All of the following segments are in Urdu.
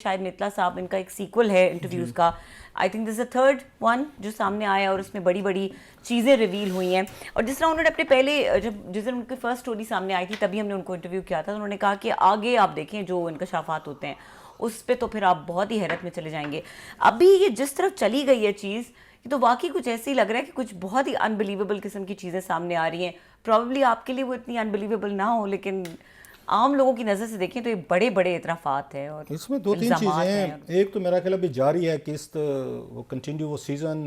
شاید متلا صاحب ان کا ایک سیکول ہے انٹرویوز کا, I think this a third one جو سامنے آیا اور اس میں بڑی بڑی چیزیں ریویل ہوئی ہیں. اور جس طرح انہوں نے اپنے پہلے جس دن ان کی فرسٹ اسٹوری سامنے آئی تھی تبھی ہم نے ان کو انٹرویو کیا تھا, انہوں نے کہا کہ آگے آپ دیکھیں جو انکشافات ہوتے ہیں اس پہ تو پھر آپ بہت ہی حیرت میں چلے جائیں گے. ابھی یہ جس طرف چلی گئی ہے چیز, یہ تو واقعی کچھ ایسے ہی لگ رہا ہے کہ کچھ بہت ہی انبلیویبل قسم کی چیزیں سامنے آ رہی ہیں. پرابیبلی آپ کے لیے وہ اتنی انبلیویبل نہ ہو, لیکن عام لوگوں کی نظر سے دیکھیں تو یہ بڑے بڑے اعترافات ہیں اور اس میں دو تین چیزیں ہیں. ایک تو میرا خیال ابھی جاری ہے قسط, وہ کنٹینیو, وہ سیزن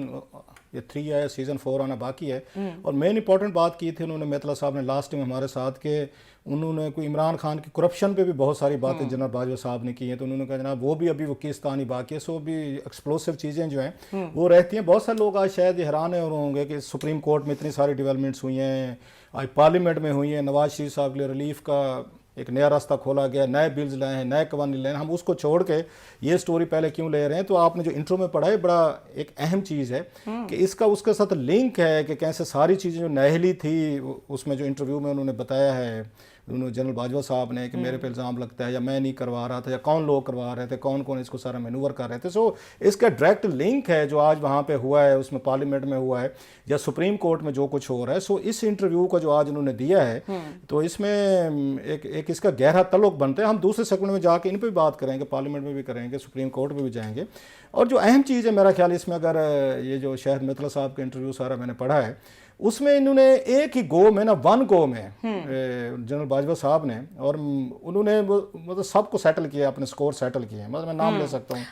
یہ 3 ہے, سیزن 4 آنا باقی ہے. اور مین امپورٹنٹ بات کی تھی انہوں نے متلا صاحب نے لاسٹ ٹائم ہمارے ساتھ, کہ انہوں نے کوئی عمران خان کی کرپشن پہ بھی بہت ساری باتیں جناب باجوہ صاحب نے کی ہیں. تو انہوں نے کہا جناب وہ بھی ابھی وہ قسط آنی باقی ہے. سو بھی ایکسپلوسو چیزیں جو ہیں وہ رہتی ہیں. بہت سارے لوگ آج شاید یہ حیران ہوں گے کہ سپریم کورٹ میں اتنی ساری ڈیولپمنٹس ہوئی ہیں, آج پارلیمنٹ میں ہوئی ہیں, نواز شریف صاحب کے لیے ریلیف کا ایک نیا راستہ کھولا گیا, نئے بلز لائے ہیں, نئے قوانین لائے ہیں. ہم اس کو چھوڑ کے یہ سٹوری پہلے کیوں لے رہے ہیں؟ تو آپ نے جو انٹرو میں پڑھا ہے بڑا ایک اہم چیز ہے کہ اس کا اس کے ساتھ لنک ہے کہ کیسے ساری چیزیں جو نہلی تھی اس میں جو انٹرویو میں انہوں نے بتایا ہے جنرل باجوہ صاحب نے کہ میرے پہ الزام لگتا ہے یا میں نہیں کروا رہا تھا یا کون لوگ کروا رہے تھے, کون کون اس کو سارا مینور کر رہے تھے. سو اس کا ڈائریکٹ لنک ہے جو آج وہاں پہ ہوا ہے, اس میں پارلیمنٹ میں ہوا ہے یا سپریم کورٹ میں جو کچھ ہو رہا ہے. سو اس انٹرویو کا جو آج انہوں نے دیا ہے تو اس میں ایک اس کا گہرا تعلق بنتا ہے. ہم دوسرے سیگمنٹ میں جا کے ان پہ بھی بات کریں گے, پارلیمنٹ میں بھی کریں گے, سپریم کورٹ میں بھی جائیں گے. اور جو اہم چیز ہے میرا خیال اس میں, اگر یہ جو شاہد متلا صاحب کا انٹرویو سارا میں نے پڑھا ہے, اس میں انہوں نے ایک ہی گو میں ون گو میں جنرل باجوہ صاحب نے, اور انہوں نے مطلب سب کو سیٹل کیا, اپنے سکور سیٹل کیے ہیں. مطلب میں نام لے سکتا ہوں